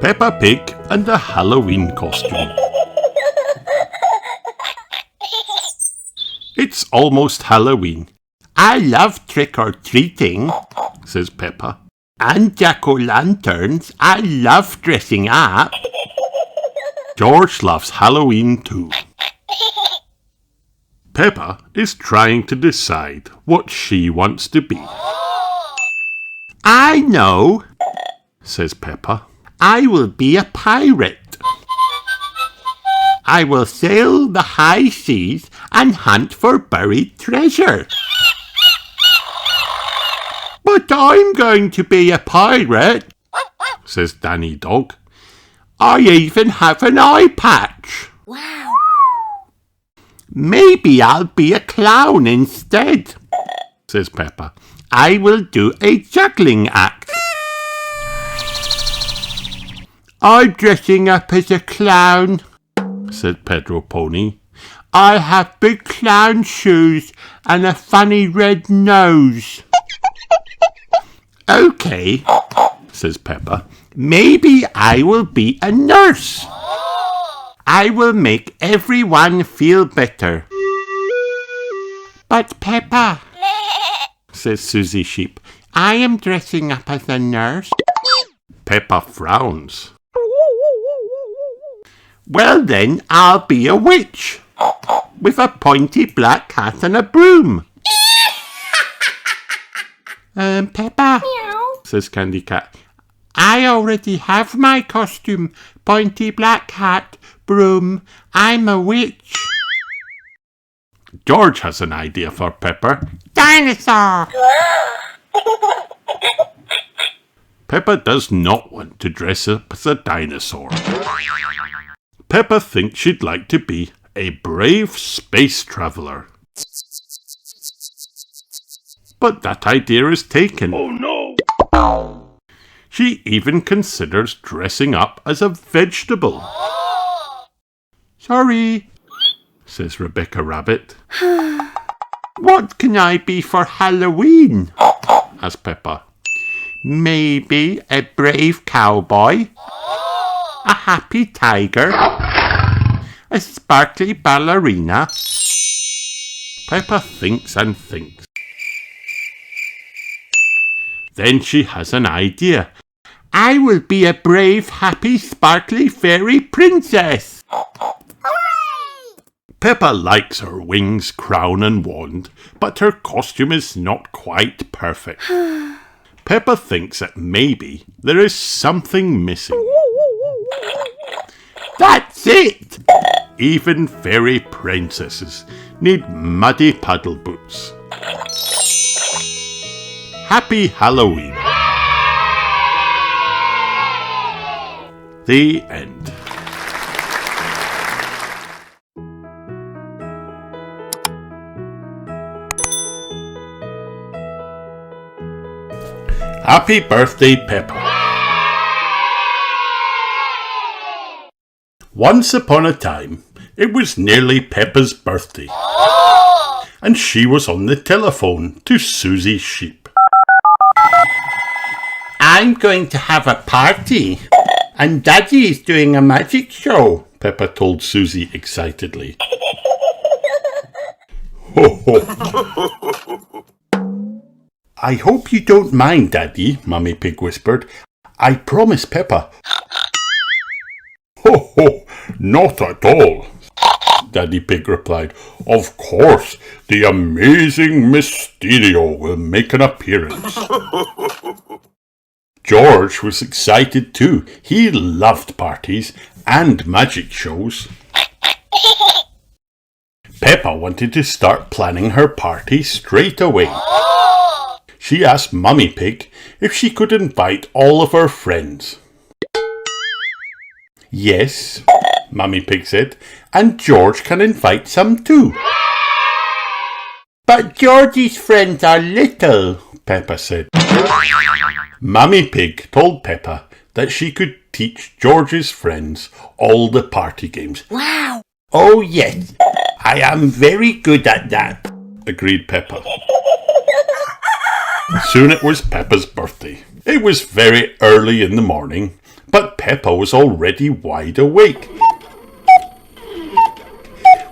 Peppa Pig and the Halloween costume. It's almost Halloween. I love trick-or-treating, says Peppa. And jack-o'-lanterns. I love dressing up. George loves Halloween too. Peppa is trying to decide what she wants to be. I know, says Peppa. I will be a pirate. I will sail the high seas and hunt for buried treasure. But I'm going to be a pirate, says Danny Dog. I even have an eye patch. Wow. Maybe I'll be a clown instead, says Peppa. I will do a juggling act. I'm dressing up as a clown, said Pedro Pony. I have big clown shoes and a funny red nose. Okay, says Peppa. Maybe I will be a nurse. I will make everyone feel better. But Peppa, says Susie Sheep, I am dressing up as a nurse. Peppa frowns. Well then, I'll be a witch, with a pointy black hat and a broom. Peppa, Meow. says Candy Cat, I already have my costume, pointy black hat, broom. I'm a witch. George has an idea for Peppa. Dinosaur! Peppa does not want to dress up as a dinosaur. Peppa thinks she'd like to be a brave space traveller. But that idea is taken. Oh no! She even considers dressing up as a vegetable. Sorry, says Rebecca Rabbit. What can I be for Halloween? Asks Peppa. Maybe a brave cowboy, a happy tiger, a sparkly ballerina. Peppa thinks and thinks. Then she has an idea. I will be a brave, happy, sparkly fairy princess. Peppa likes her wings, crown and wand, but her costume is not quite perfect. Peppa thinks that maybe there is something missing. That's it! Even fairy princesses need muddy paddle boots. Happy Halloween! The end. Happy birthday, Peppa. Once upon a time, it was nearly Peppa's birthday. And she was on the telephone to Susie Sheep. I'm going to have a party, and Daddy is doing a magic show, Peppa told Susie excitedly. Ho ho! I hope you don't mind, Daddy, Mummy Pig whispered. I promise, Peppa. Ho ho, not at all, Daddy Pig replied. Of course, the amazing Mysterio will make an appearance. George was excited too. He loved parties and magic shows. Peppa wanted to start planning her party straight away. She asked Mummy Pig if she could invite all of her friends. Yes, Mummy Pig said, and George can invite some too. But George's friends are little, Peppa said. Mummy Pig told Peppa that she could teach George's friends all the party games. Wow. Oh yes, I am very good at that, agreed Peppa. Soon it was Peppa's birthday. It was very early in the morning. but Peppa was already wide awake.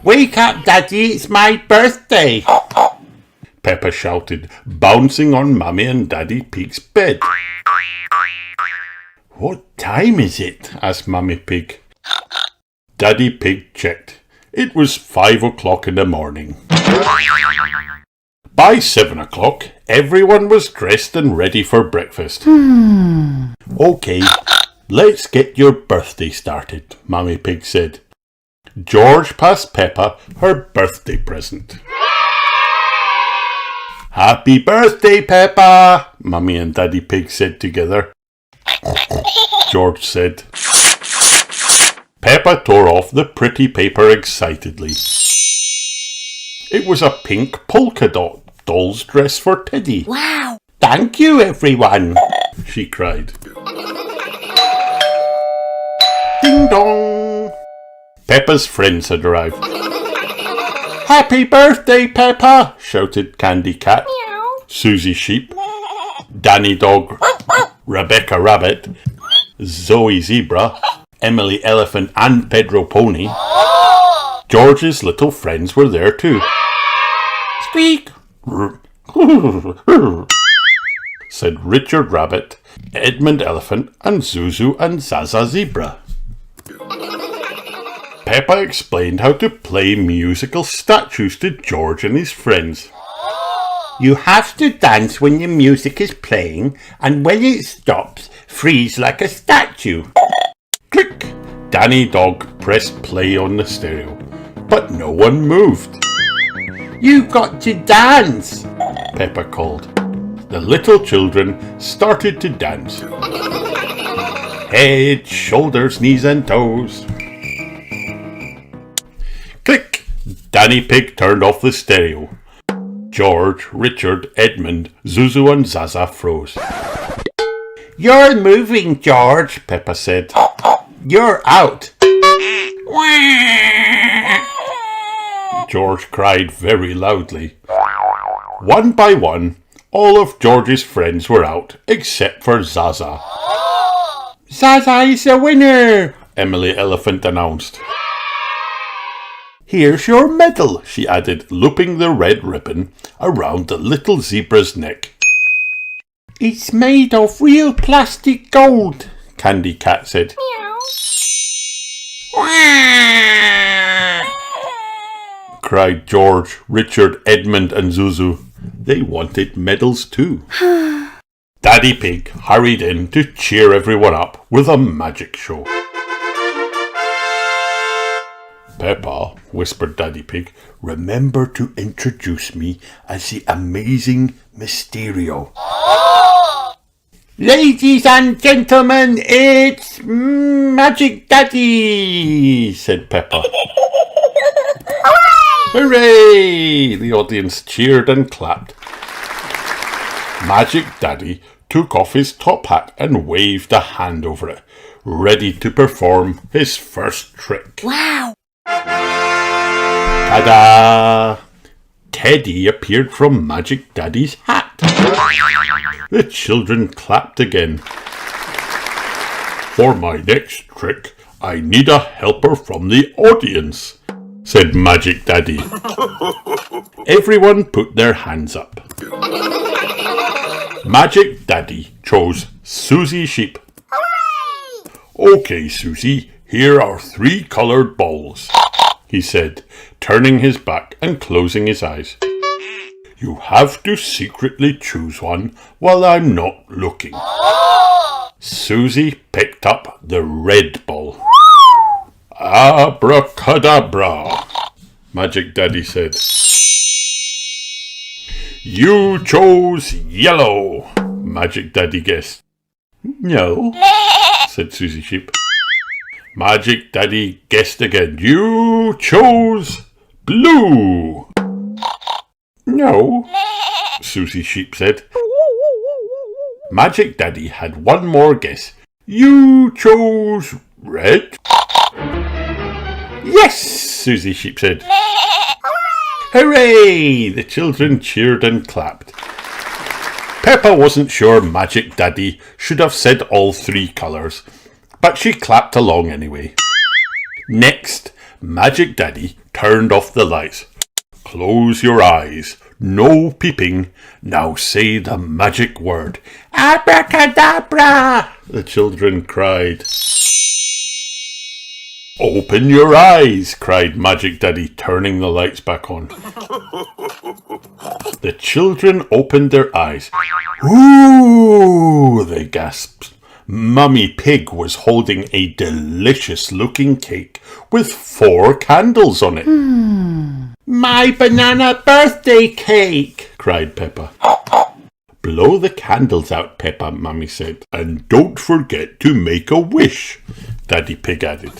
Wake up, Daddy, it's my birthday! Peppa shouted, bouncing on Mummy and Daddy Pig's bed. What time is it? Asked Mummy Pig. Daddy Pig checked. It was 5 o'clock in the morning. By 7 o'clock, everyone was dressed and ready for breakfast. Okay, let's get your birthday started, Mummy Pig said. George passed Peppa her birthday present. Happy birthday, Peppa, Mummy and Daddy Pig said together. George said. Peppa tore off the pretty paper excitedly. It was a pink polka dot doll's dress for Teddy. Wow! Thank you, everyone! She cried. Ding dong! Peppa's friends had arrived. Happy birthday, Peppa! Shouted Candy Cat, Susie Sheep, Danny Dog, Rebecca Rabbit, Zoe Zebra, Emily Elephant and Pedro Pony. George's little friends were there too. Squeak! Said Richard Rabbit, Edmund Elephant and Zuzu and Zaza Zebra. Peppa explained how to play musical statues to George and his friends. You have to dance when the music is playing, and when it stops, freeze like a statue. Click! Danny Dog pressed play on the stereo, but no one moved. You've got to dance, Peppa called. The little children started to dance. Head, shoulders, knees and toes. Click! Danny Pig turned off the stereo. George, Richard, Edmund, Zuzu and Zaza froze. You're moving, George, Peppa said. You're out. George cried very loudly. One by one, all of George's friends were out, except for Zaza. Zaza is the winner, Emily Elephant announced. Here's your medal, she added, looping the red ribbon around the little zebra's neck. It's made of real plastic gold, Candy Cat said. Cried George, Richard, Edmund and Zuzu. They wanted medals too. Daddy Pig hurried in to cheer everyone up with a magic show. Peppa, whispered Daddy Pig, remember to introduce me as the amazing Mysterio. Ladies and gentlemen, it's Magic Daddy, said Peppa. Hooray! The audience cheered and clapped. Magic Daddy took off his top hat and waved a hand over it, ready to perform his first trick. Wow! Ta-da! Teddy appeared from Magic Daddy's hat. The children clapped again. For my next trick, I need a helper from the audience, said Magic Daddy. Everyone put their hands up. Magic Daddy chose Susie Sheep. Okay, Susie, here are 3 coloured balls, he said, turning his back and closing his eyes. You have to secretly choose one while I'm not looking. Susie picked up the red ball. Abracadabra, Magic Daddy said. You chose yellow, Magic Daddy guessed. No, said Susie Sheep. Magic Daddy guessed again. You chose blue. No, Susie Sheep said. Magic Daddy had one more guess. You chose red. Yes, Susie Sheep said. Hooray! The children cheered and clapped. Peppa wasn't sure Magic Daddy should have said all 3 colours, but she clapped along anyway. Next, Magic Daddy turned off the lights. Close your eyes. No peeping. Now say the magic word. Abracadabra! The children cried. Open your eyes, cried Magic Daddy, turning the lights back on. The children opened their eyes. Ooh, they gasped. Mummy Pig was holding a delicious-looking cake with 4 candles on it. My banana birthday cake, cried Peppa. Blow the candles out, Peppa, Mummy said. And don't forget to make a wish, Daddy Pig added.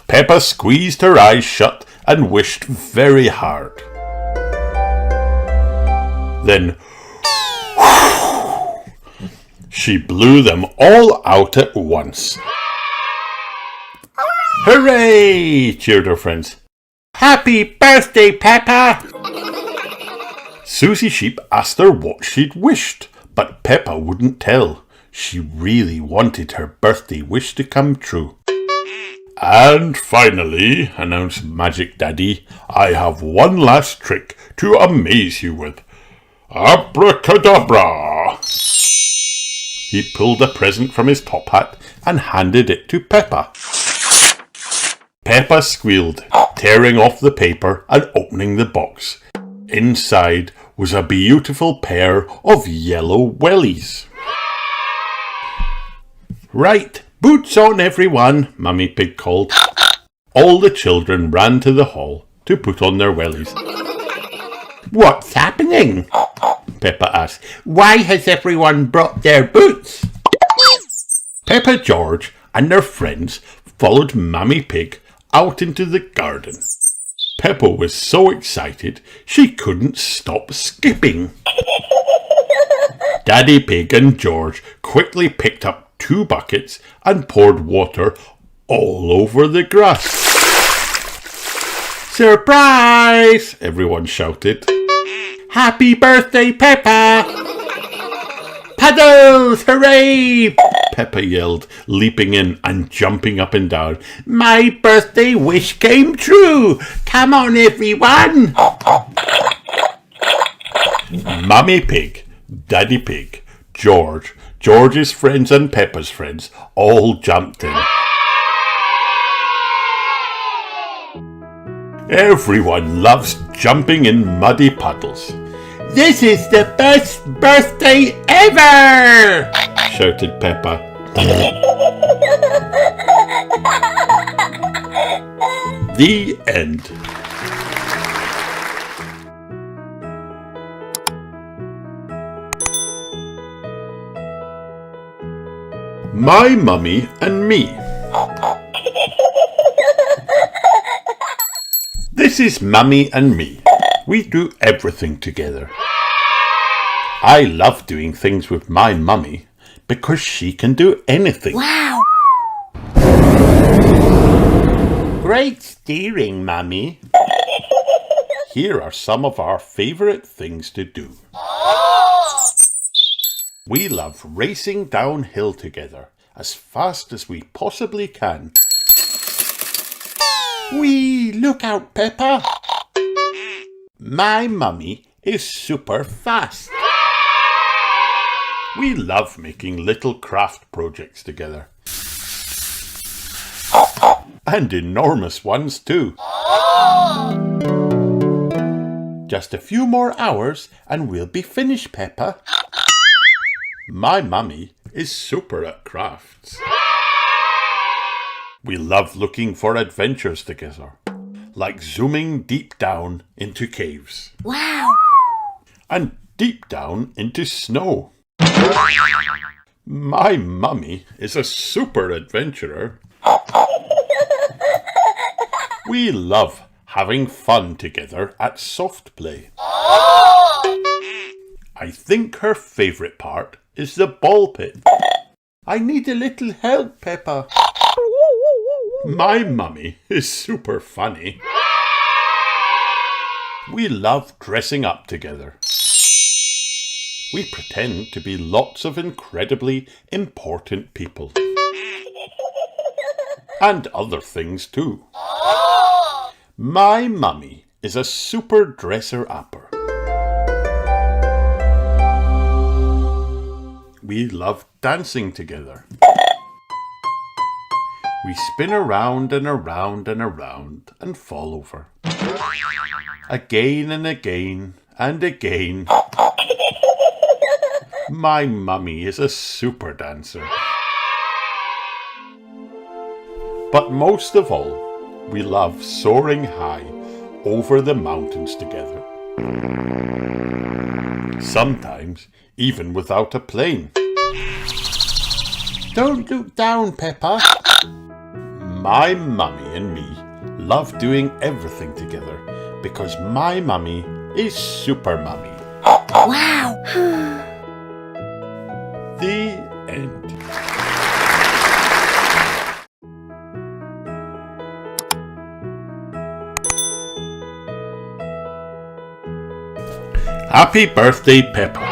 Peppa squeezed her eyes shut and wished very hard. Then she blew them all out at once. Hooray! Cheered her friends. Happy birthday, Peppa! Susie Sheep asked her what she'd wished, but Peppa wouldn't tell. She really wanted her birthday wish to come true. And finally, announced Magic Daddy, I have one last trick to amaze you with. Abracadabra! He pulled a present from his top hat and handed it to Peppa. Peppa squealed, tearing off the paper and opening the box. Inside was a beautiful pair of yellow wellies. Right, boots on everyone, Mummy Pig called. All the children ran to the hall to put on their wellies. What's happening? Peppa asked. Why has everyone brought their boots? Peppa, George and their friends followed Mummy Pig out into the garden. Peppa was so excited she couldn't stop skipping. Daddy Pig and George quickly picked up 2 buckets and poured water all over the grass. Surprise! Everyone shouted. Happy birthday, Peppa! Paddles! Hooray! Peppa yelled, leaping in and jumping up and down. My birthday wish came true! Come on, everyone! Mummy Pig, Daddy Pig, George, George's friends and Peppa's friends all jumped in. Everyone loves jumping in muddy puddles. This is the best birthday ever! Shouted Peppa. The end. My Mummy and Me. This is Mummy and me. We do everything together. I love doing things with my mummy because she can do anything. Wow! Great steering, Mummy. Here are some of our favourite things to do. We love racing downhill together as fast as we possibly can. Whee! Look out, Peppa! My mummy is super fast. We love making little craft projects together. And enormous ones too. Just a few more hours and we'll be finished, Peppa. My mummy is super at crafts. We love looking for adventures together, like zooming deep down into caves. Wow! And deep down into snow. My mummy is a super adventurer. We love having fun together at soft play. I think her favourite part is the ball pit. I need a little help, Peppa. My mummy is super funny. We love dressing up together. We pretend to be lots of incredibly important people. and other things too. My mummy is a super dresser-upper. We love dancing together. We spin around and around and around and fall over. Again and again and again. My mummy is a super dancer. But most of all, we love soaring high over the mountains together. Sometimes even without a plane. Don't look down, Peppa. My mummy and me love doing everything together because my mummy is super mummy. Wow! The end. Happy birthday, Peppa.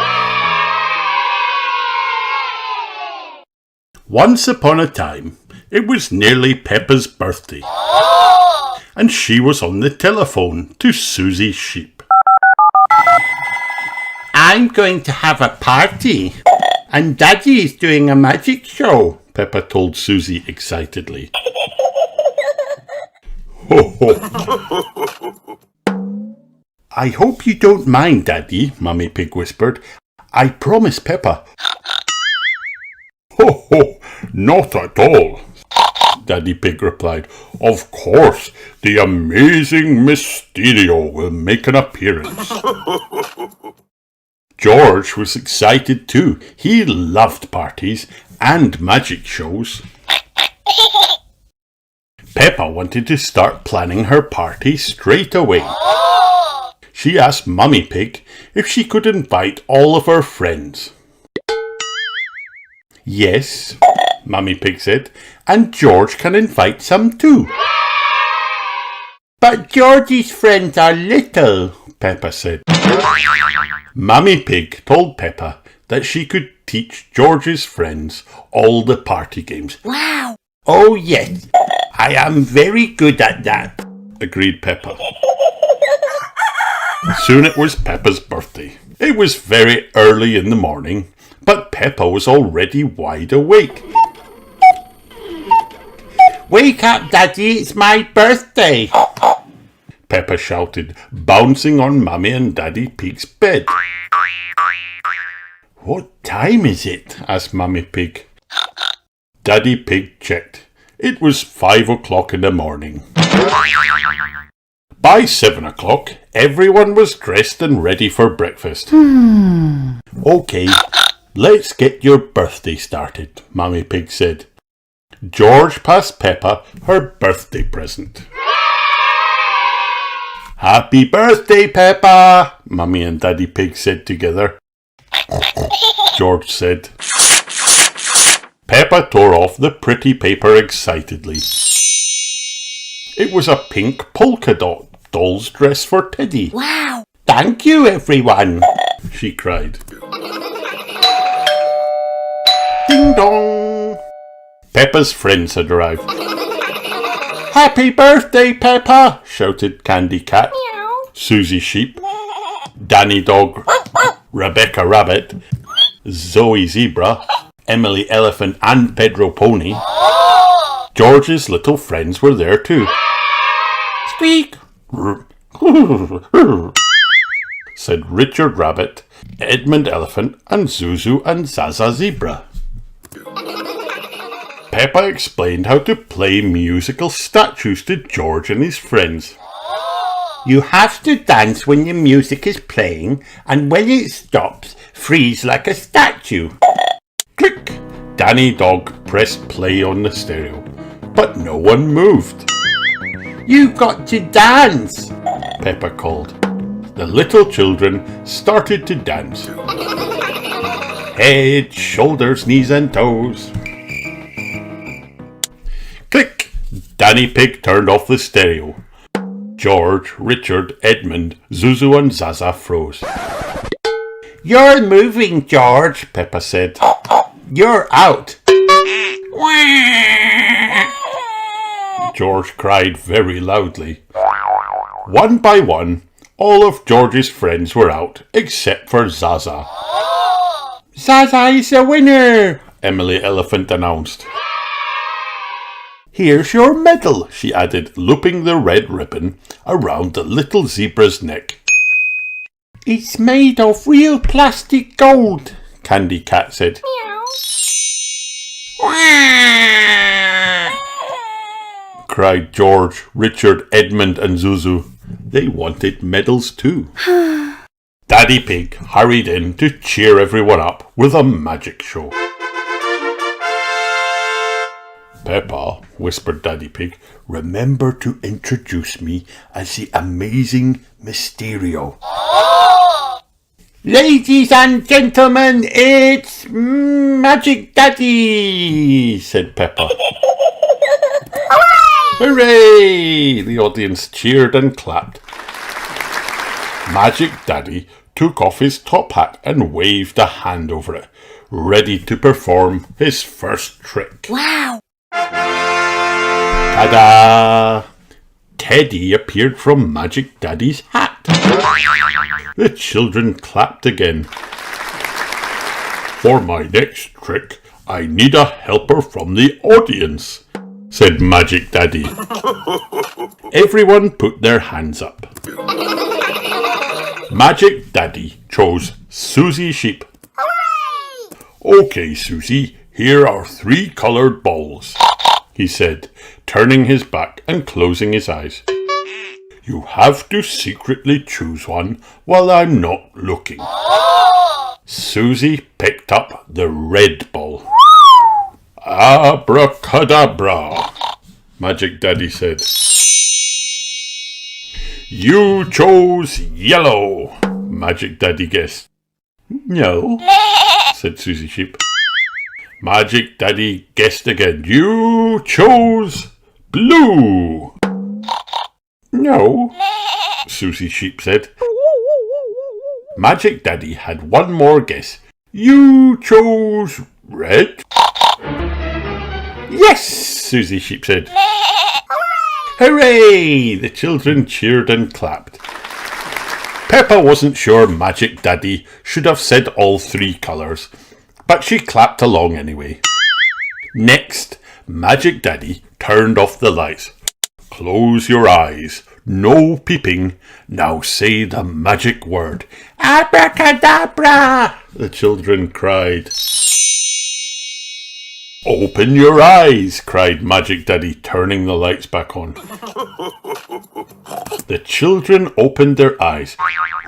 Once upon a time, it was nearly Peppa's birthday, and she was on the telephone to Susie's sheep. I'm going to have a party, and Daddy's doing a magic show, Peppa told Susie excitedly. Ho ho! I hope you don't mind, Daddy, Mummy Pig whispered. I promise, Peppa. Ho ho! Not at all, Daddy Pig replied. Of course, the amazing Mysterio will make an appearance. George was excited too. He loved parties and magic shows. Peppa wanted to start planning her party straight away. She asked Mummy Pig if she could invite all of her friends. Yes, Mummy Pig said, and George can invite some too. But George's friends are little, Peppa said. Mummy Pig told Peppa that she could teach George's friends all the party games. Wow! Oh yes, I am very good at that, agreed Peppa. Soon it was Peppa's birthday. It was very early in the morning, but Peppa was already wide awake. Wake up, Daddy, it's my birthday! Peppa shouted, bouncing on Mummy and Daddy Pig's bed. What time is it? Asked Mummy Pig. Daddy Pig checked. It was 5 o'clock in the morning. By 7 o'clock, everyone was dressed and ready for breakfast. Okay, let's get your birthday started, Mummy Pig said. George passed Peppa her birthday present. Happy birthday, Peppa, Mummy and Daddy Pig said together. George said. Peppa tore off the pretty paper excitedly. It was a pink polka dot doll's dress for Teddy. Wow! Thank you, everyone, she cried. Ding dong! Peppa's friends had arrived. Happy birthday, Peppa! Shouted Candy Cat, Susie Sheep, Danny Dog, Rebecca Rabbit, Zoe Zebra, Emily Elephant and Pedro Pony. George's little friends were there too. Squeak! Said Richard Rabbit, Edmund Elephant and Zuzu and Zaza Zebra. Peppa explained how to play musical statues to George and his friends. You have to dance when the music is playing, and when it stops, freeze like a statue. Click! Danny Dog pressed play on the stereo, but no one moved. You got to dance, Peppa called. The little children started to dance. Head, shoulders, knees and toes. Click! Danny Pig turned off the stereo. George, Richard, Edmund, Zuzu and Zaza froze. You're moving, George, Peppa said. You're out. George cried very loudly. One by one, all of George's friends were out, except for Zaza. Zaza is the winner, Emily Elephant announced. Here's your medal, she added, looping the red ribbon around the little zebra's neck. It's made of real plastic gold, Candy Cat said. Cried George, Richard, Edmund and Zuzu. They wanted medals too. Daddy Pig hurried in to cheer everyone up with a magic show. Peppa, whispered Daddy Pig, remember to introduce me as the amazing Mysterio. Ladies and gentlemen, it's Magic Daddy, said Peppa. Hooray! The audience cheered and clapped. Magic Daddy took off his top hat and waved a hand over it, ready to perform his first trick. Wow! Ta-da! Teddy appeared from Magic Daddy's hat. The children clapped again. For my next trick, I need a helper from the audience, said Magic Daddy. Everyone put their hands up. Magic Daddy chose Susie Sheep. Hooray! Okay, Susie, here are 3 coloured balls, he said, turning his back and closing his eyes. You have to secretly choose one while I'm not looking. Susie picked up the red ball. Abracadabra, Magic Daddy said. You chose yellow, Magic Daddy guessed. No, said Susie Sheep. Magic Daddy guessed again. You chose blue. no, Susie Sheep said. Magic Daddy had one more guess. You chose red. yes, Susie Sheep said. hooray! The children cheered and clapped. Peppa wasn't sure Magic Daddy should have said all 3 colours, but she clapped along anyway. Next, Magic Daddy turned off the lights. Close your eyes. No peeping. Now say the magic word. Abracadabra! The children cried. Open your eyes, cried Magic Daddy, turning the lights back on. The children opened their eyes.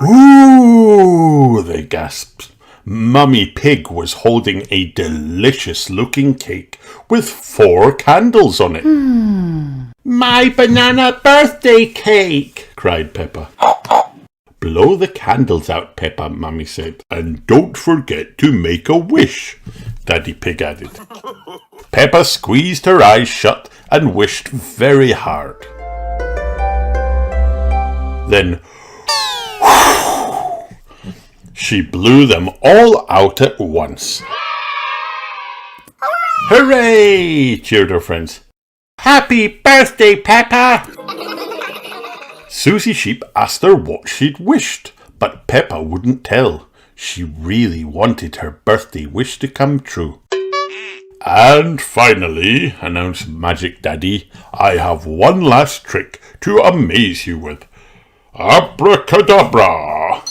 Ooh, they gasped. Mummy Pig was holding a delicious-looking cake with 4 candles on it. My banana birthday cake, cried Peppa. Blow the candles out, Peppa, Mummy said. And don't forget to make a wish, Daddy Pig added. Peppa squeezed her eyes shut and wished very hard. Then she blew them all out at once. Hooray! Cheered her friends. Happy birthday, Peppa! Susie Sheep asked her what she'd wished, but Peppa wouldn't tell. She really wanted her birthday wish to come true. And finally, announced Magic Daddy, I have one last trick to amaze you with. Abracadabra!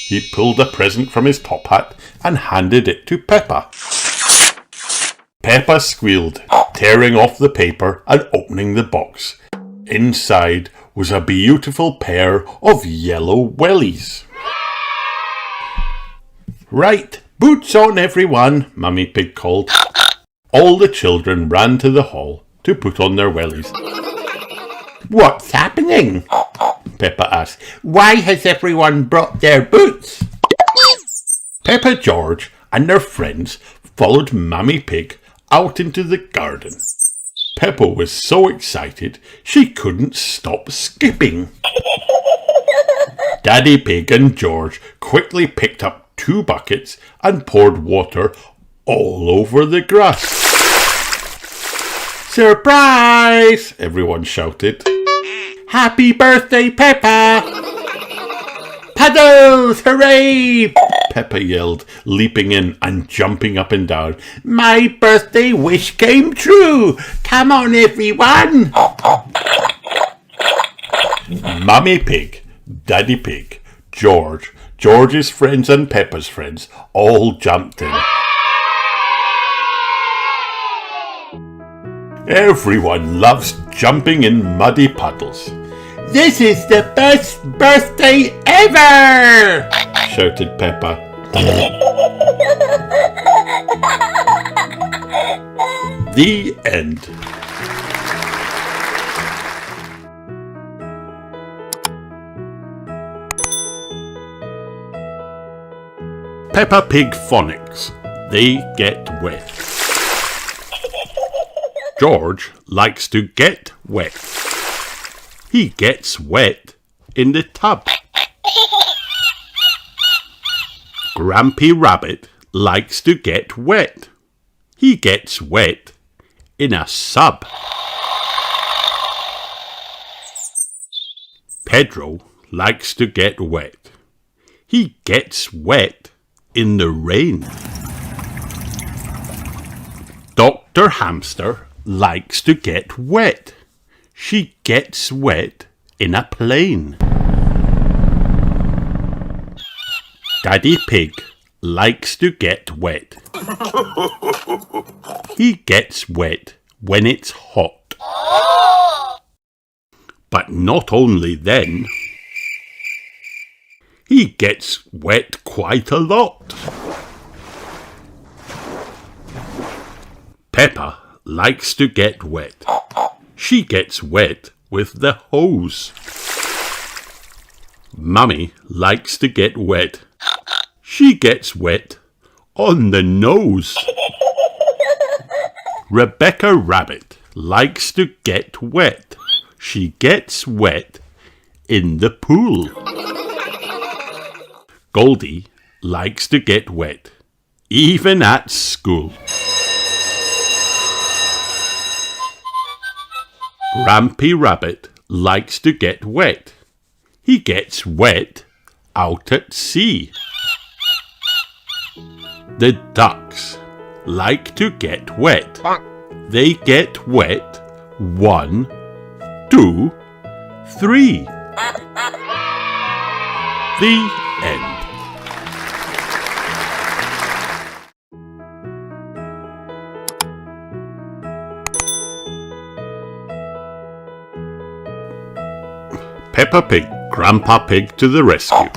He pulled a present from his top hat and handed it to Peppa. Peppa squealed, tearing off the paper and opening the box. Inside was a beautiful pair of yellow wellies. Right, boots on everyone, Mummy Pig called. All the children ran to the hall to put on their wellies. What's happening? Peppa asked. Why has everyone brought their boots? Peppa George and their friends followed Mummy Pig out into the garden. Peppa was so excited she couldn't stop skipping. Daddy Pig and George quickly picked up 2 buckets and poured water all over the grass. Surprise! Everyone shouted. Happy birthday, Peppa! Puddles! Hooray! Peppa yelled, leaping in and jumping up and down. My birthday wish came true! Come on, everyone! Mummy Pig, Daddy Pig, George, George's friends and Peppa's friends all jumped in. Everyone loves jumping in muddy puddles. This is the best birthday ever! Shouted Peppa. The end. Peppa Pig phonics. They get wet. George likes to get wet. He gets wet in the tub. Grampy Rabbit likes to get wet. He gets wet in a sub. Pedro likes to get wet. He gets wet in the rain. Dr. Hamster likes to get wet. She gets wet in a plane. Daddy Pig likes to get wet. He gets wet when it's hot. But not only then. He gets wet quite a lot. Peppa likes to get wet. She gets wet with the hose. Mummy likes to get wet. She gets wet on the nose. Rebecca Rabbit likes to get wet. She gets wet in the pool. Goldie likes to get wet, even at school. Grampy Rabbit likes to get wet. He gets wet out at sea. The ducks like to get wet. They get wet 1, 2, 3. The end. Peppa Pig, Grandpa Pig to the rescue.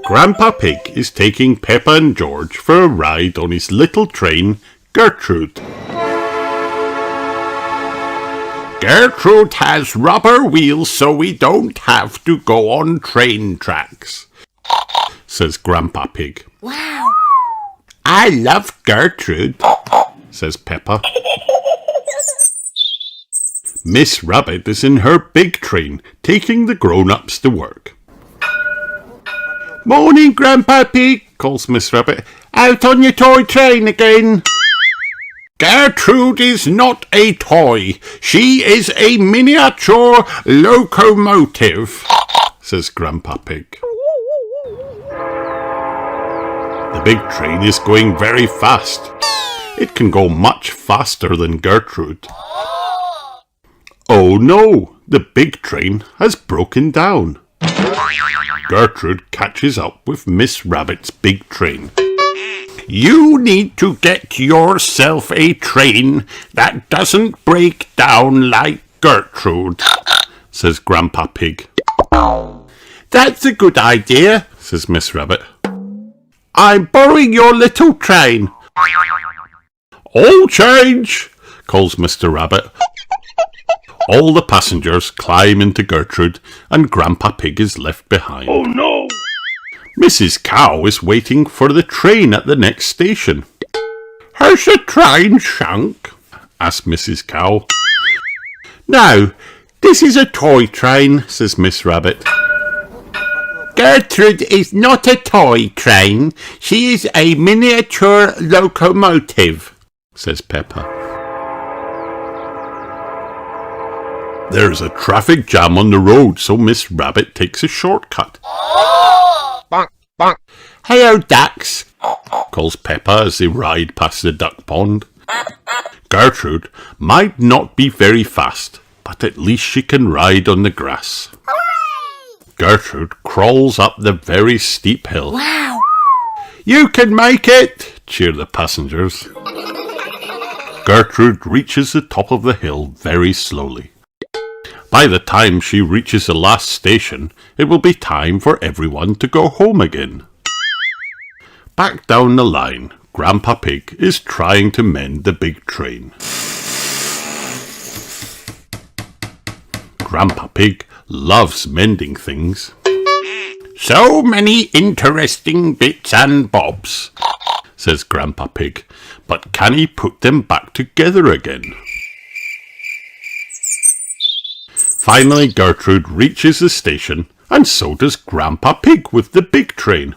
Grandpa Pig is taking Peppa and George for a ride on his little train, Gertrude. Gertrude has rubber wheels so we don't have to go on train tracks, says Grandpa Pig. Wow! I love Gertrude, says Peppa. Miss Rabbit is in her big train, taking the grown-ups to work. Morning, Grandpa Pig, calls Miss Rabbit. Out on your toy train again. Gertrude is not a toy. She is a miniature locomotive, says Grandpa Pig. The big train is going very fast. It can go much faster than Gertrude. Oh no, the big train has broken down. Gertrude catches up with Miss Rabbit's big train. You need to get yourself a train that doesn't break down like Gertrude, says Grandpa Pig. That's a good idea, says Miss Rabbit. I'm borrowing your little train. All change, calls Mr. Rabbit. All the passengers climb into Gertrude and Grandpa Pig is left behind. Oh no! Mrs. Cow is waiting for the train at the next station. Has the train sunk? asks Mrs. Cow. No, this is a toy train, says Miss Rabbit. Gertrude is not a toy train. She is a miniature locomotive, says Peppa. There's a traffic jam on the road, so Miss Rabbit takes a shortcut. Bonk, bonk. Hello, ducks, calls Peppa as they ride past the duck pond. Gertrude might not be very fast, but at least she can ride on the grass. Gertrude crawls up the very steep hill. Wow! You can make it, cheer the passengers. Gertrude reaches the top of the hill very slowly. By the time she reaches the last station, it will be time for everyone to go home again. Back down the line, Grandpa Pig is trying to mend the big train. Grandpa Pig loves mending things. So many interesting bits and bobs, says Grandpa Pig, but can he put them back together again? Finally, Gertrude reaches the station, and so does Grandpa Pig with the big train.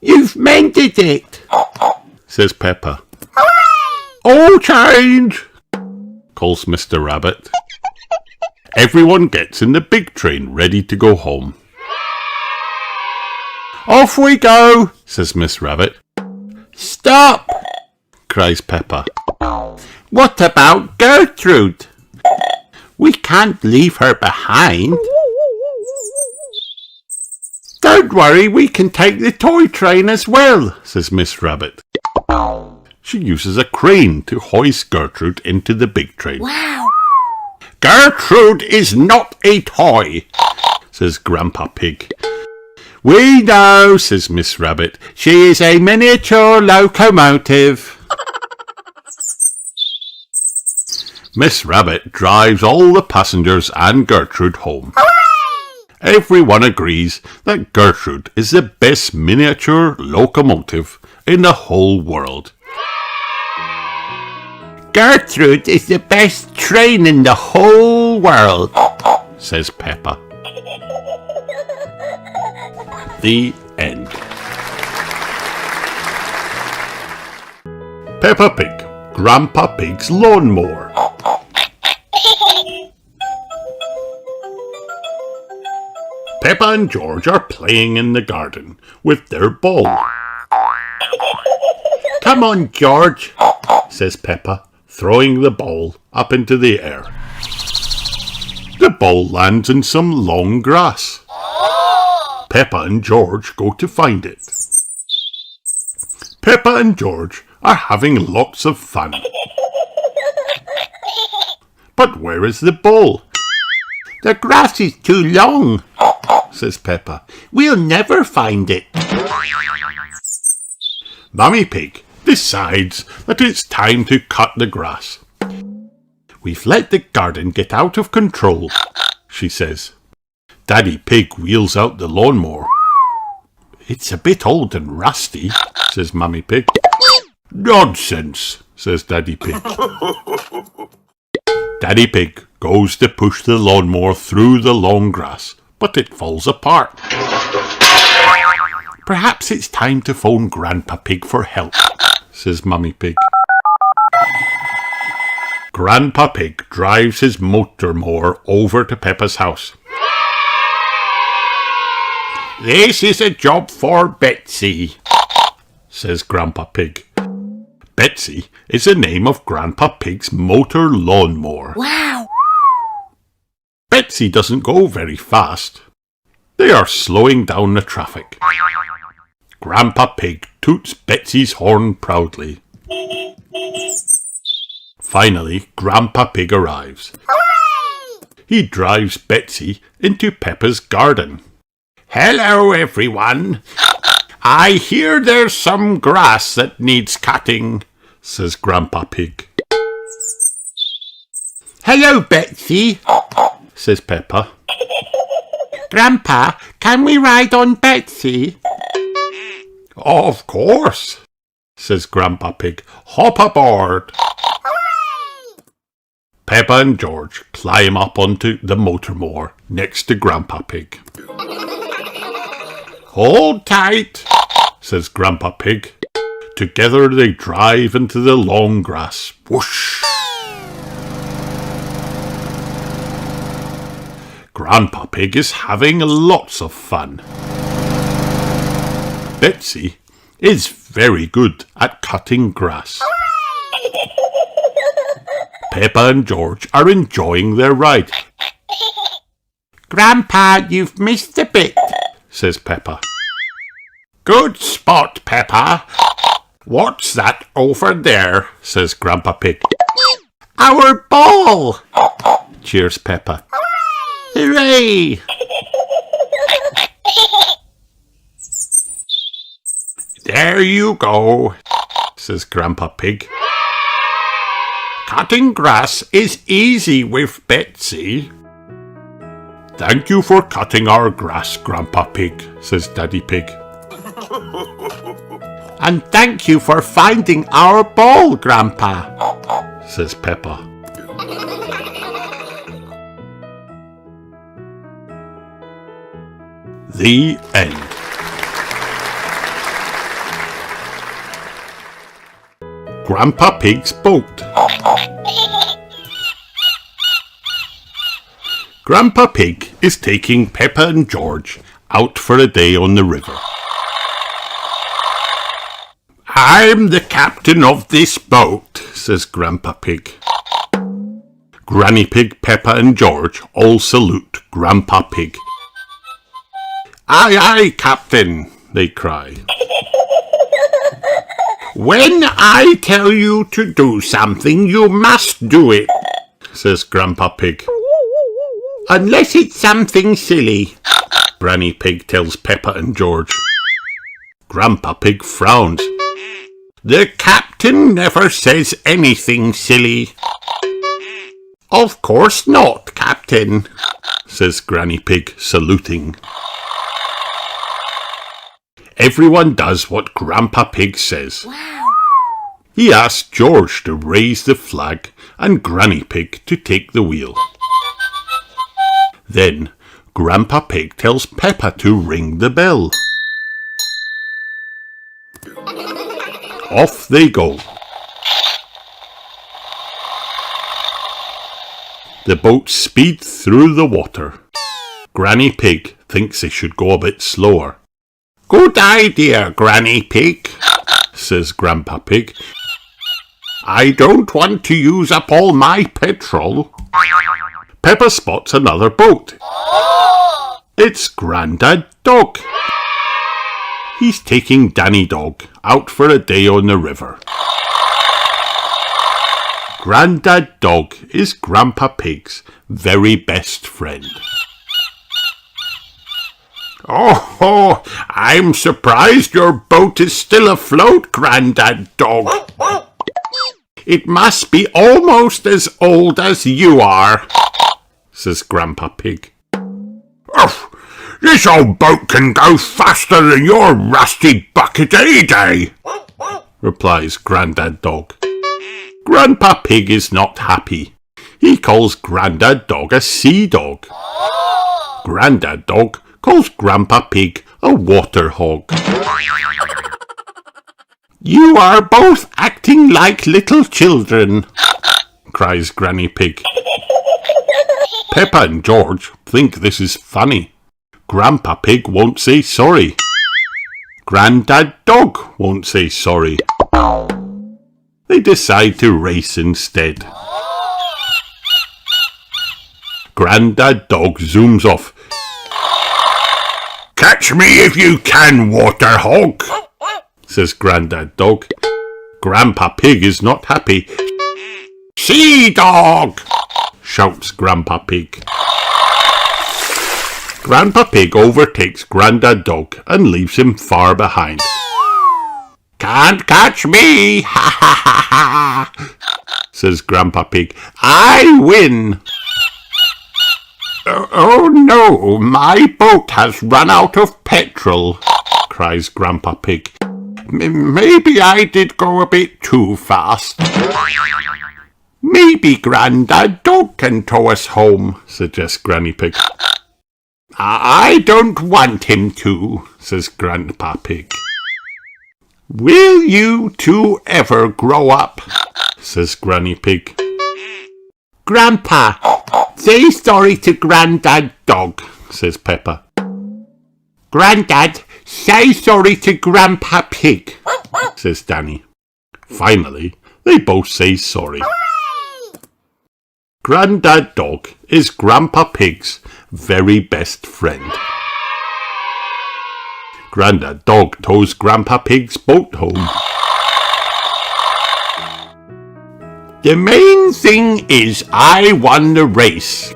You've mended it, says Peppa. all change, calls Mr. Rabbit. Everyone gets in the big train ready to go home. Off we go, says Miss Rabbit. Stop, Cries Peppa. What about Gertrude? We can't leave her behind. Don't worry, we can take the toy train as well, says Miss Rabbit. She uses a crane to hoist Gertrude into the big train. Wow! Gertrude is not a toy, says Grandpa Pig. We know, says Miss Rabbit. She is a miniature locomotive. Miss Rabbit drives all the passengers and Gertrude home. Everyone agrees that Gertrude is the best miniature locomotive in the whole world. Gertrude is the best train in the whole world, says Peppa. The end. Peppa Pig, Grandpa Pig's lawnmower. Peppa and George are playing in the garden with their ball. Come on, George, says Peppa, throwing the ball up into the air. The ball lands in some long grass. Peppa and George go to find it. Peppa and George are having lots of fun. But where is the ball? The grass is too long, says Peppa. We'll never find it. Mummy Pig decides that it's time to cut the grass. We've let the garden get out of control, she says. Daddy Pig wheels out the lawnmower. It's a bit old and rusty, says Mummy Pig. Nonsense, says Daddy Pig. Daddy Pig goes to push the lawnmower through the long grass, but it falls apart. Perhaps it's time to phone Grandpa Pig for help, says Mummy Pig. Grandpa Pig drives his motor mower over to Peppa's house. This is a job for Betsy, says Grandpa Pig. Betsy is the name of Grandpa Pig's motor lawnmower. Wow! Betsy doesn't go very fast. They are slowing down the traffic. Grandpa Pig toots Betsy's horn proudly. Finally, Grandpa Pig arrives. Hooray! He drives Betsy into Peppa's garden. Hello, everyone. I hear there's some grass that needs cutting, says Grandpa Pig. Hello, Betsy, says Peppa. Grandpa, can we ride on Betsy? Of course, says Grandpa Pig. Hop aboard. Hooray! Peppa and George climb up onto the motor mower next to Grandpa Pig. Hold tight, says Grandpa Pig. Together they drive into the long grass. Whoosh! Grandpa Pig is having lots of fun. Betsy is very good at cutting grass. Peppa and George are enjoying their ride. Grandpa, you've missed a bit, says Peppa. Good spot, Peppa. What's that over there? Says Grandpa Pig. Our ball! Cheers Peppa. Hooray! There you go, says Grandpa Pig. Cutting grass is easy with Betsy. Thank you for cutting our grass, Grandpa Pig, says Daddy Pig. And thank you for finding our ball, Grandpa, says Peppa. The end. Grandpa Pig's boat. Grandpa Pig is taking Peppa and George out for a day on the river. I'm the captain of this boat, says Grandpa Pig. Granny Pig, Peppa and George all salute Grandpa Pig. Aye, aye, Captain, they cry. When I tell you to do something, you must do it, says Grandpa Pig. unless it's something silly, Granny Pig tells Peppa and George. Grandpa Pig frowns. The captain never says anything silly. Of course not, Captain, says Granny Pig, saluting. Everyone does what Grandpa Pig says. Wow. He asks George to raise the flag and Granny Pig to take the wheel. Then Grandpa Pig tells Peppa to ring the bell. Off they go. The boat speeds through the water. Granny Pig thinks they should go a bit slower. Good idea, Granny Pig, says Grandpa Pig. I don't want to use up all my petrol. Peppa spots another boat. It's Grandad Dog. He's taking Danny Dog out for a day on the river. Grandad Dog is Grandpa Pig's very best friend. Oh, I'm surprised your boat is still afloat, Grandad Dog. It must be almost as old as you are, says Grandpa Pig. Oh, this old boat can go faster than your rusty bucket any day, replies Grandad Dog. Grandpa Pig is not happy. He calls Grandad Dog a sea dog. Grandad Dog calls Grandpa Pig a water hog. You are both acting like little children, cries Granny Pig. Peppa and George think this is funny. Grandpa Pig won't say sorry. Grandad Dog won't say sorry. They decide to race instead. Grandad Dog zooms off. Catch me if you can, water hog, says Grandad Dog. Grandpa Pig is not happy. Sea dog, shouts Grandpa Pig. Grandpa Pig overtakes Grandad Dog and leaves him far behind. Can't catch me, ha ha ha ha, says Grandpa Pig. I win. Oh no, my boat has run out of petrol, cries Grandpa Pig. Maybe I did go a bit too fast. Maybe Grandad Dog can tow us home, suggests Granny Pig. I don't want him to, says Grandpa Pig. Will you two ever grow up? Says Granny Pig. Grandpa, say sorry to Grandad Dog, says Peppa. Grandad, say sorry to Grandpa Pig, says Danny. Finally, they both say sorry. Grandad Dog is Grandpa Pig's very best friend. Grandad Dog tows Grandpa Pig's boat home. The main thing is I won the race,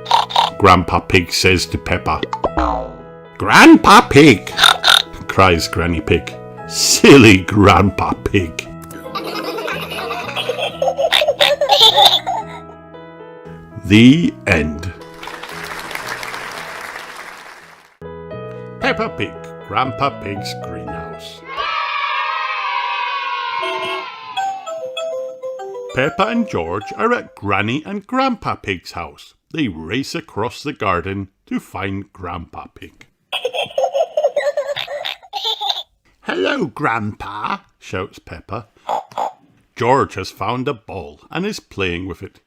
Grandpa Pig says to Peppa. Grandpa Pig, cries Granny Pig. Silly Grandpa Pig. The end. Peppa Pig, Grandpa Pig's greenhouse. Peppa and George are at Granny and Grandpa Pig's house. They race across the garden to find Grandpa Pig. Hello, Grandpa, shouts Peppa. George has found a ball and is playing with it.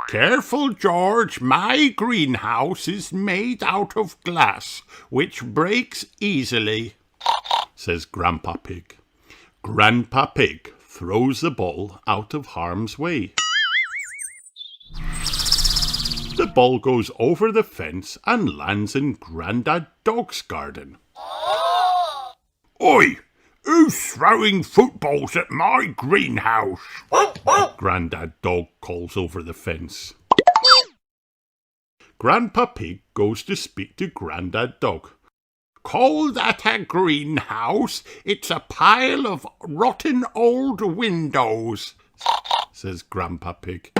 Careful, George, my greenhouse is made out of glass, which breaks easily, says Grandpa Pig. Grandpa Pig throws the ball out of harm's way. The ball goes over the fence and lands in Grandad Dog's garden. Oi! Who's throwing footballs at my greenhouse? Grandad Dog calls over the fence. Grandpa Pig goes to speak to Grandad Dog. Call that a greenhouse? It's a pile of rotten old windows, says Grandpa Pig.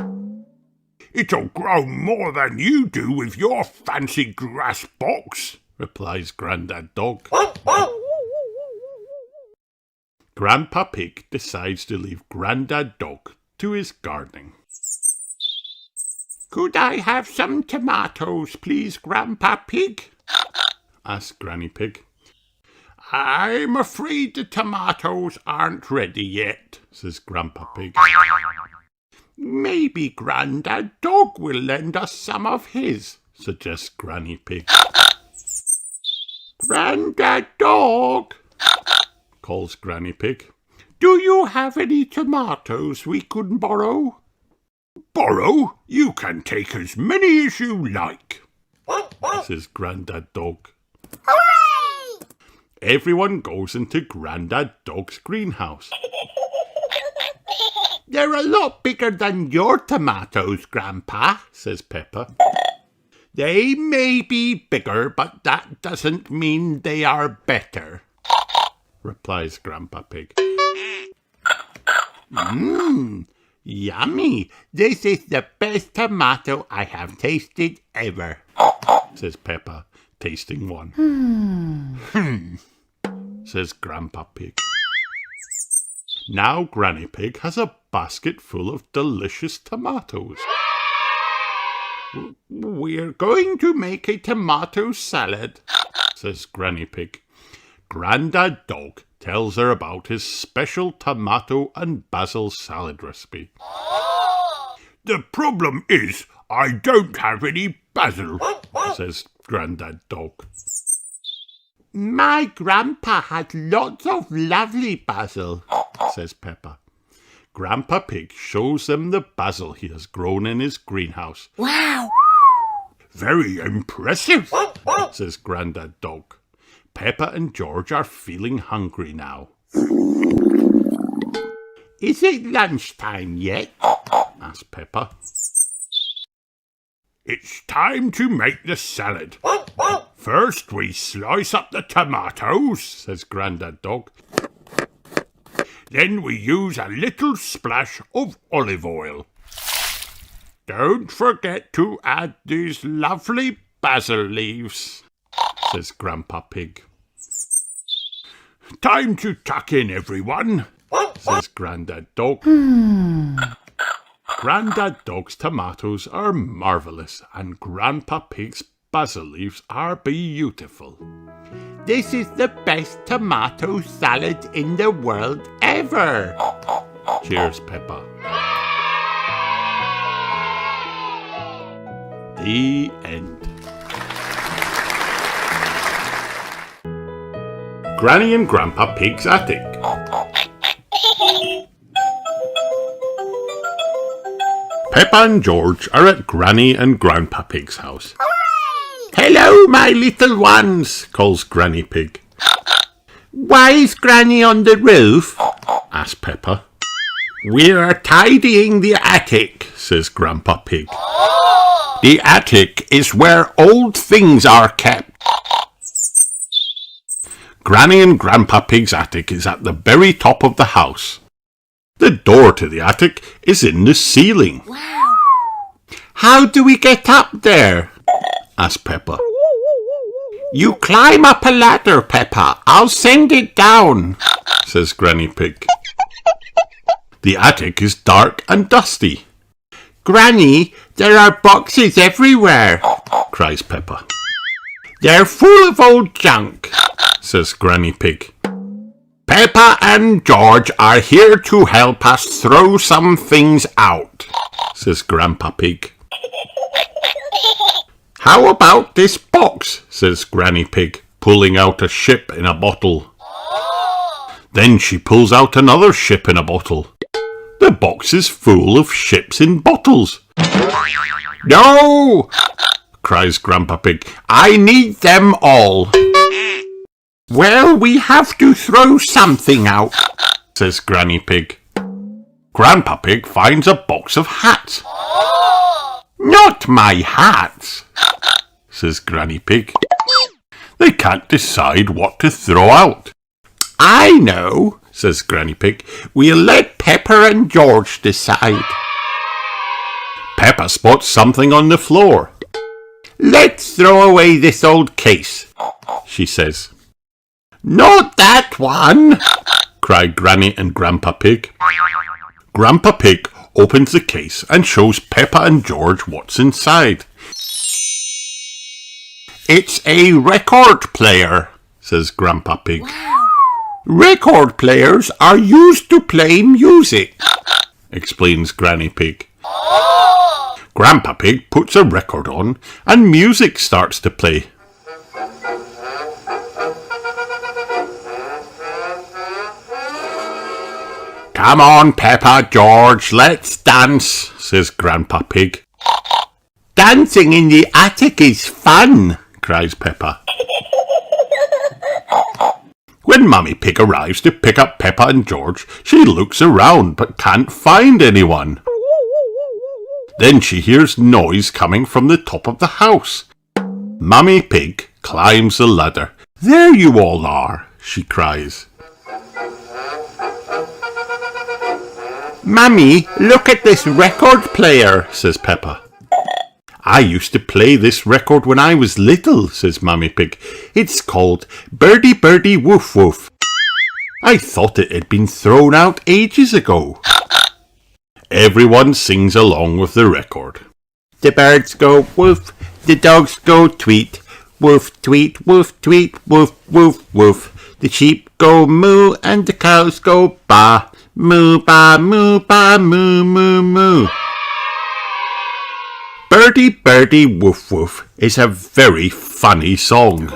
It'll grow more than you do with your fancy grass box, replies Grandad Dog. Grandpa Pig decides to leave Grandad Dog to his gardening. Could I have some tomatoes, please, Grandpa Pig? Asked Granny Pig. I'm afraid the tomatoes aren't ready yet, says Grandpa Pig. Maybe Grandad Dog will lend us some of his, suggests Granny Pig. Grandad Dog, calls Granny Pig. Do you have any tomatoes we could borrow? Borrow? You can take as many as you like, says Grandad Dog. Hooray! Everyone goes into Grandad Dog's greenhouse. They're a lot bigger than your tomatoes, Grandpa, says Peppa. They may be bigger, but that doesn't mean they are better, replies Grandpa Pig. Yummy! This is the best tomato I have tasted ever, says Peppa, tasting one. Says Grandpa Pig. Now Granny Pig has a basket full of delicious tomatoes. We're going to make a tomato salad, says Granny Pig. Grandad Dog tells her about his special tomato and basil salad recipe. The problem is I don't have any basil, says Grandad Dog. My grandpa had lots of lovely basil, says Peppa. Grandpa Pig shows them the basil he has grown in his greenhouse. Wow! Very impressive, says Grandad Dog. Peppa and George are feeling hungry now. Is it lunchtime yet? Asked Peppa. It's time to make the salad. First we slice up the tomatoes, says Grandad Dog. Then we use a little splash of olive oil. Don't forget to add these lovely basil leaves, says Grandpa Pig. Time to tuck in, everyone, says Grandad Dog. Grandad Dog's tomatoes are marvellous, and Grandpa Pig's Basil leaves are beautiful. This is the best tomato salad in the world ever. Cheers, Peppa. The end. Granny and Grandpa Pig's attic. Peppa and George are at Granny and Grandpa Pig's house. Hello, my little ones, calls Granny Pig. Why is Granny on the roof? Asks Peppa. We're tidying the attic, Says Grandpa Pig. The attic is where old things are kept. Granny and Grandpa Pig's attic is at the very top of the house. The door to the attic is in the ceiling. Wow. How do we get up there? Asks Peppa. You climb up a ladder, Peppa. I'll send it down, Says Granny Pig. The attic is dark and dusty. Granny, there are boxes everywhere, Cries Peppa. They're full of old junk, Says Granny Pig. Peppa and George are here to help us throw some things out, Says Grandpa Pig. How about this box? Says Granny Pig, pulling out a ship in a bottle. Then she pulls out another ship in a bottle. The box is full of ships in bottles. No! Cries Grandpa Pig. I need them all. Well, we have to throw something out, Says Granny Pig. Grandpa Pig finds a box of hats. Not my hats, Says Granny Pig. They can't decide what to throw out. I know, Says Granny Pig. We'll let Peppa and George decide. Peppa spots something on the floor. Let's throw away this old case, she says. Not that one, cried Granny and Grandpa Pig. Grandpa Pig opens the case and shows Peppa and George what's inside. It's a record player, says Grandpa Pig. Record players are used to play music, explains Granny Pig. Grandpa Pig puts a record on and music starts to play. Come on, Peppa, George, let's dance, says Grandpa Pig. Dancing in the attic is fun, cries Peppa. When Mummy Pig arrives to pick up Peppa and George, she looks around but can't find anyone. Then she hears noise coming from the top of the house. Mummy Pig climbs the ladder. There you all are, she cries. Mummy, look at this record player, says Peppa. I used to play this record when I was little, says Mummy Pig. It's called Birdie Birdie Woof Woof. I thought it had been thrown out ages ago. Everyone sings along with the record. The birds go woof, the dogs go tweet, woof tweet, woof tweet, woof woof woof. The sheep go moo and the cows go baa, moo ba moo moo moo. Birdie Birdie Woof Woof is a very funny song.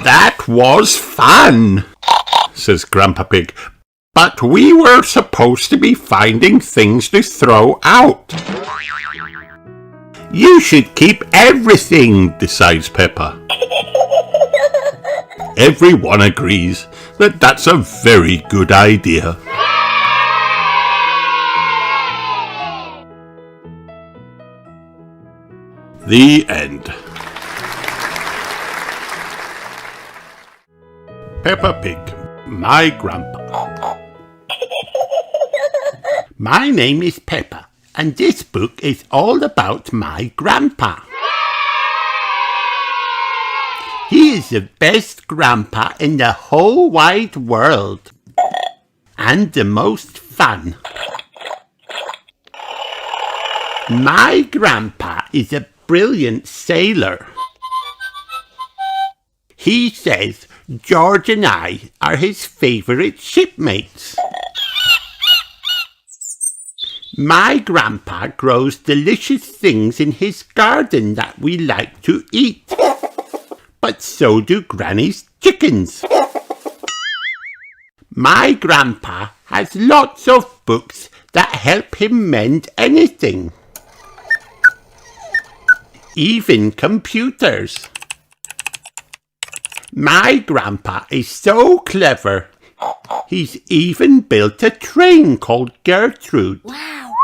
That was fun, says Grandpa Pig. But we were supposed to be finding things to throw out. You should keep everything, decides Peppa. Everyone agrees that that's a very good idea. The end. Peppa Pig, my grandpa. My name is Peppa, and this book is all about my grandpa. He is the best grandpa in the whole wide world, and the most fun. My grandpa is a brilliant sailor. He says George and I are his favourite shipmates. My grandpa grows delicious things in his garden that we like to eat. But so do Granny's chickens. My grandpa has lots of books that help him mend anything. Even computers. My grandpa is so clever. He's even built a train called Gertrude. Wow.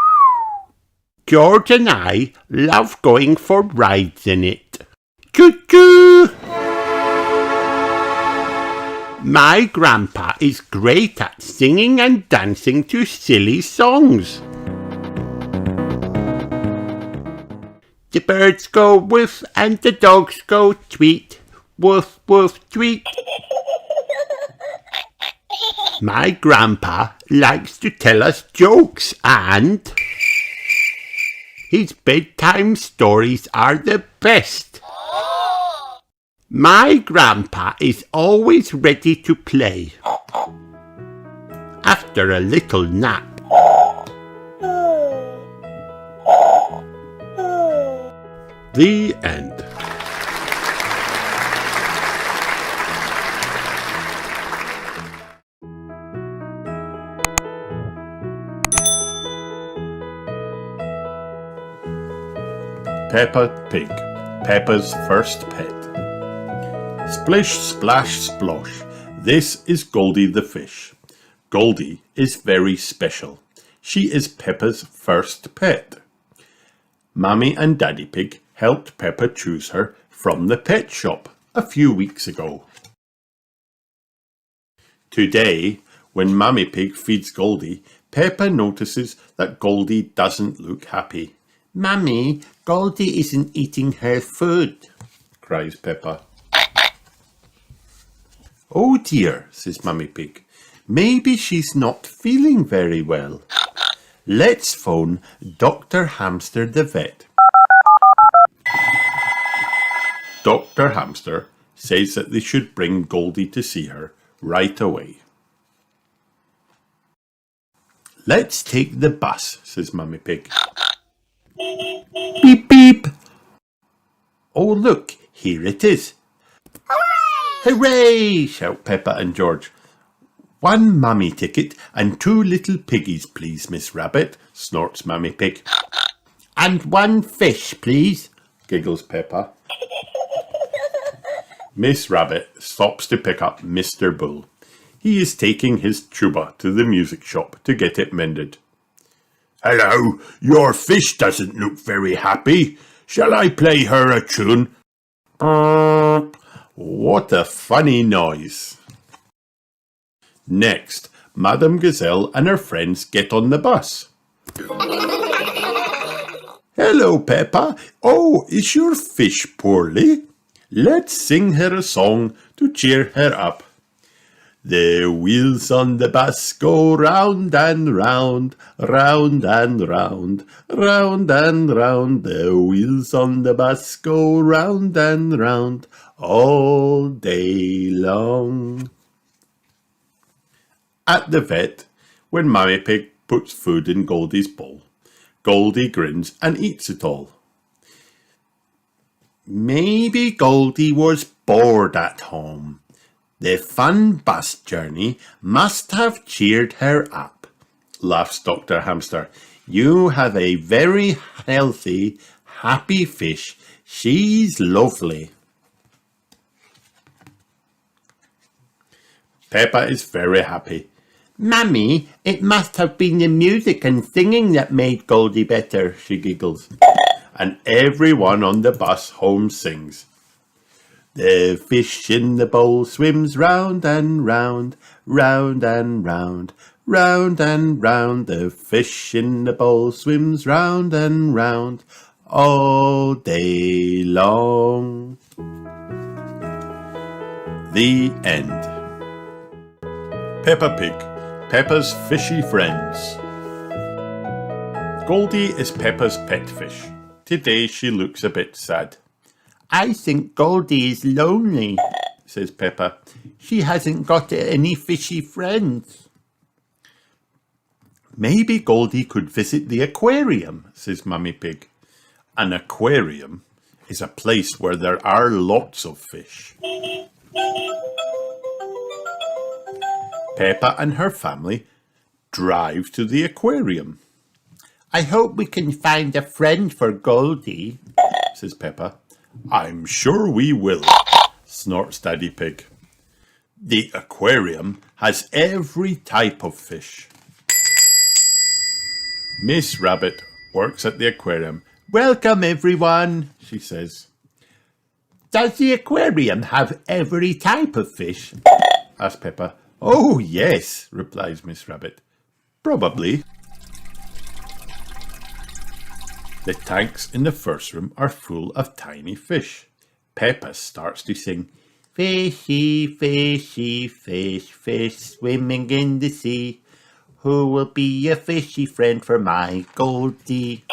George and I love going for rides in it. Choo-choo! My grandpa is great at singing and dancing to silly songs. The birds go woof and the dogs go tweet. Woof, woof, tweet. My grandpa likes to tell us jokes and his bedtime stories are the best. My grandpa is always ready to play after a little nap. The end. Peppa Pig, Peppa's first pet. Splish, splash, splosh. This is Goldie the fish. Goldie is very special. She is Peppa's first pet. Mammy and Daddy Pig helped Peppa choose her from the pet shop a few weeks ago. Today, when Mammy Pig feeds Goldie, Peppa notices that Goldie doesn't look happy. Mummy, Goldie isn't eating her food, cries Peppa. Oh dear, says Mummy Pig. Maybe she's not feeling very well. Let's phone Dr. Hamster the vet. Dr. Hamster says that they should bring Goldie to see her right away. Let's take the bus, says Mummy Pig. Beep, beep. Oh look, here it is. Hooray! Shout Peppa and George. One mummy ticket and 2 little piggies, please, Miss Rabbit, snorts Mummy Pig. And 1 fish, please, giggles Peppa. Miss Rabbit stops to pick up Mr. Bull. He is taking his tuba to the music shop to get it mended. Hello, your fish doesn't look very happy. Shall I play her a tune? What a funny noise. Next, Madame Gazelle and her friends get on the bus. Hello, Peppa. Oh, is your fish poorly? Let's sing her a song to cheer her up. The wheels on the bus go round and round, round and round, round and round. The wheels on the bus go round and round all day long. At the vet, when Mummy Pig puts food in Goldie's bowl, Goldie grins and eats it all. Maybe Goldie was bored at home. The fun bus journey must have cheered her up, laughs Dr. Hamster. You have a very healthy, happy fish. She's lovely. Peppa is very happy. Mummy, it must have been the music and singing that made Goldie better, she giggles. And everyone on the bus home sings. The fish in the bowl swims round and round, round and round, round and round. The fish in the bowl swims round and round all day long. The end. Peppa Pig, Peppa's fishy friends. Goldie is Peppa's pet fish. Today she looks a bit sad. I think Goldie is lonely, says Peppa. She hasn't got any fishy friends. Maybe Goldie could visit the aquarium, says Mummy Pig. An aquarium is a place where there are lots of fish. Peppa and her family drive to the aquarium. I hope we can find a friend for Goldie, says Peppa. I'm sure we will, snorts Daddy Pig. The aquarium has every type of fish. Miss Rabbit works at the aquarium. Welcome everyone, She says. Does the aquarium have every type of fish? Asks Peppa. Oh, yes, replies Miss Rabbit. Probably. The tanks in the first room are full of tiny fish. Peppa starts to sing, Fishy, fishy, fish, fish swimming in the sea. Who will be a fishy friend for my Goldie?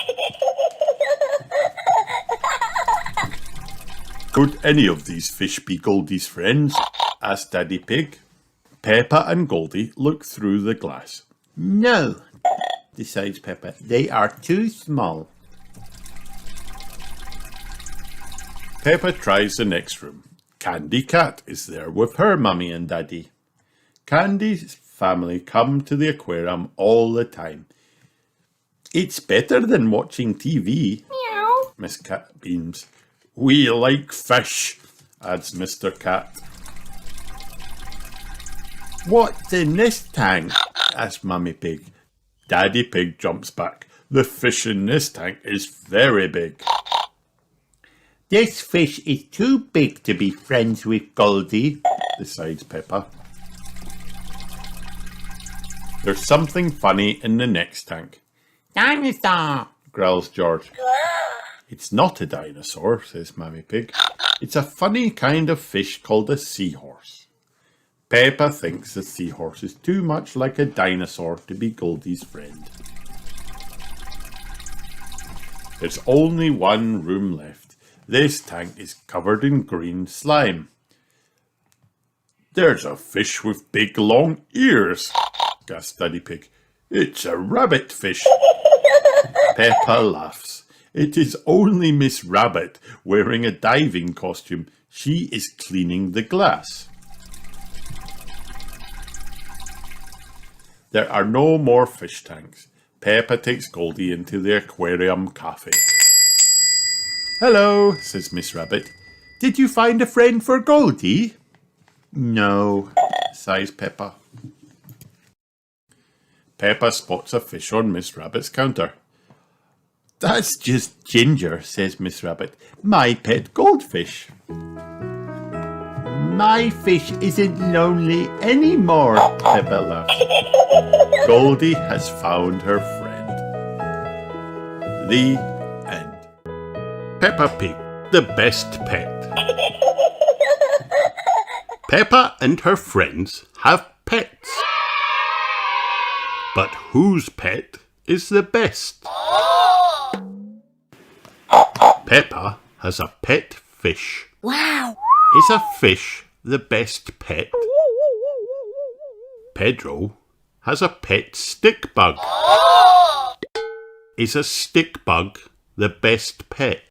Could any of these fish be Goldie's friends? Asked Daddy Pig. Peppa and Goldie look through the glass. No, decides Peppa. They are too small. Peppa tries the next room. Candy Cat is there with her mummy and daddy. Candy's family come to the aquarium all the time. It's better than watching TV, Meow. Miss Cat beams. We like fish, adds Mr. Cat. What's in this tank? asks Mummy Pig. Daddy Pig jumps back. The fish in this tank is very big. This fish is too big to be friends with Goldie, decides Peppa. There's something funny in the next tank, Dinosaur! growls George. It's not a dinosaur, says Mummy Pig. It's a funny kind of fish called a seahorse. Peppa thinks the seahorse is too much like a dinosaur to be Goldie's friend. There's only one room left. This tank is covered in green slime. There's a fish with big long ears, gasped Daddy Pig. It's a rabbit fish. Peppa laughs. It is only Miss Rabbit wearing a diving costume. She is cleaning the glass. There are no more fish tanks. Peppa takes Goldie into the aquarium cafe. Hello, says Miss Rabbit. Did you find a friend for Goldie? No, Sighs Peppa. Peppa spots a fish on Miss Rabbit's counter. That's just Ginger, says Miss Rabbit. My pet goldfish. my fish isn't lonely anymore, Peppa laughs. Goldie has found her friend. The end. Peppa Pig, the best pet. Peppa and her friends have pets. But whose pet is the best? Peppa has a pet fish. Wow. Is a fish the best pet? Pedro has a pet stick bug. Is a stick bug the best pet?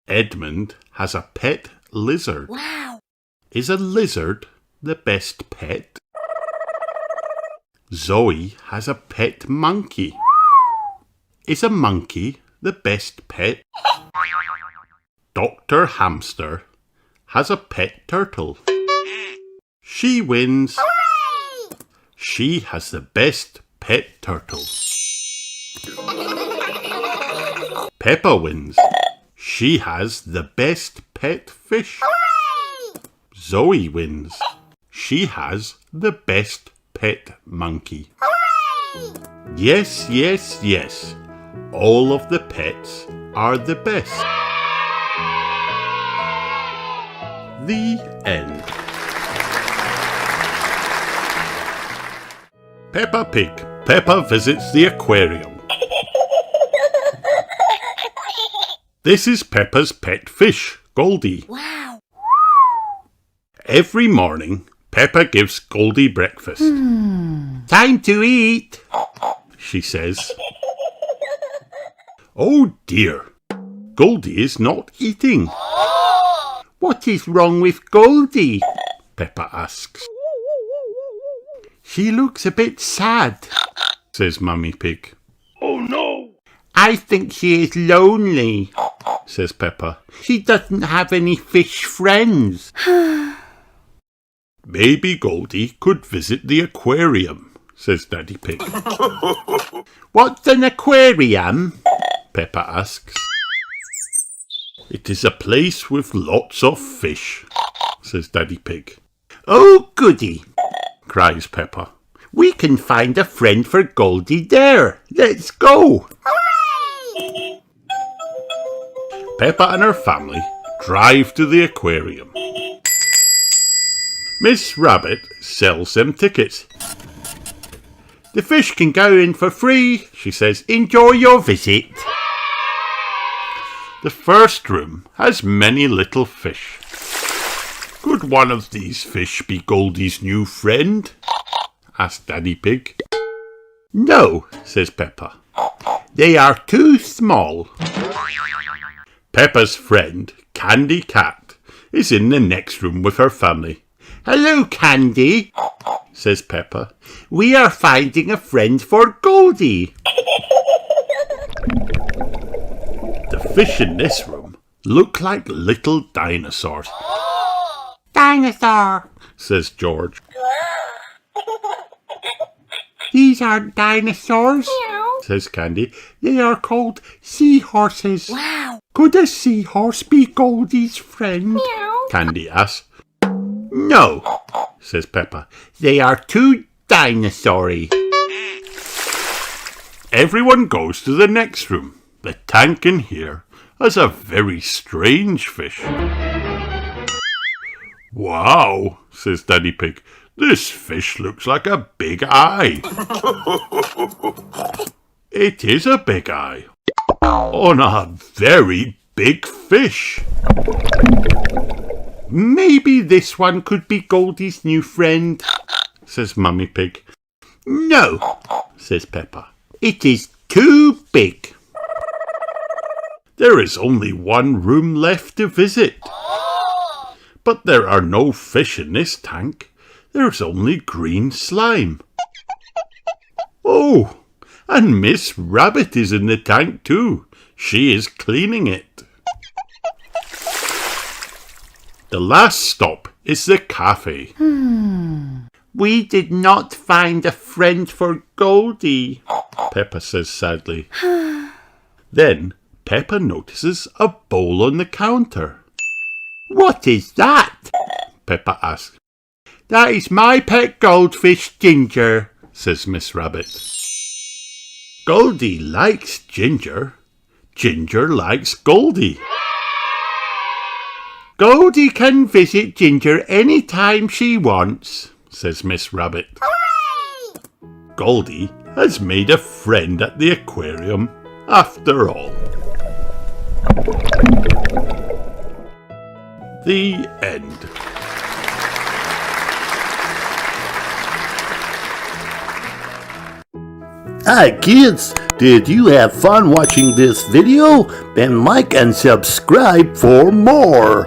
Edmund has a pet lizard. Wow. Is a lizard the best pet? Zoe has a pet monkey. Is a monkey the best pet? Dr. Hamster has a pet turtle. She wins. Hooray! She has the best pet turtle. Peppa wins. She has the best pet fish. Hooray! Zoe wins. She has the best pet monkey. Hooray! Yes, yes, yes. All of the pets are the best. The end. Peppa Pig. Peppa visits the aquarium. This is Peppa's pet fish, Goldie. Wow. Every morning, Peppa gives Goldie breakfast. Time to eat, She says. Oh dear, Goldie is not eating. What is wrong with Goldie? Peppa asks. She looks a bit sad. Says Mummy Pig. Oh no! I think she is lonely. Says Peppa. She doesn't have any fish friends. Maybe Goldie could visit the aquarium, says Daddy Pig. What's an aquarium? Peppa asks. It is a place with lots of fish, says Daddy Pig. Oh, goody. Cries Peppa. We can find a friend for Goldie there. Let's go. Hooray! Peppa and her family drive to the aquarium. Miss Rabbit sells them tickets. The fish can go in for free, she says. Enjoy your visit. The first room has many little fish. Could one of these fish be Goldie's new friend? Asked Daddy Pig. No, Says Peppa. they are too small. Peppa's friend, Candy Cat, is in the next room with her family. Hello, Candy, Says Peppa. we are finding a friend for Goldie. The fish in this room look like little dinosaurs, Dinosaur. says George. These aren't dinosaurs, Meow. Says Candy. they are called seahorses. Wow. Could a seahorse be Goldie's friend? Meow. Candy asks. No, Says Peppa. they are too dinosaur-y. Everyone goes to the next room. The tank in here has a very strange fish. Wow, says Daddy Pig. This fish looks like a big eye. It is a big eye on a very big fish. Maybe this one could be Goldie's new friend, Says Mummy Pig. No, Says Peppa. it is too big. There is only one room left to visit. But there are no fish in this tank. There's only green slime. Oh, and Miss Rabbit is in the tank too. She is cleaning it. The last stop is the cafe. We did not find a friend for Goldie. Peppa says sadly. Then Peppa notices a bowl on the counter. What is that? Peppa asks. That is my pet goldfish, Ginger. Says Miss Rabbit. Goldie likes Ginger. Ginger likes Goldie. Goldie can visit Ginger any time she wants. Says Miss Rabbit. Hooray! Goldie has made a friend at the aquarium after all. The end. Hi kids, did you have fun watching this video? Then like and subscribe for more.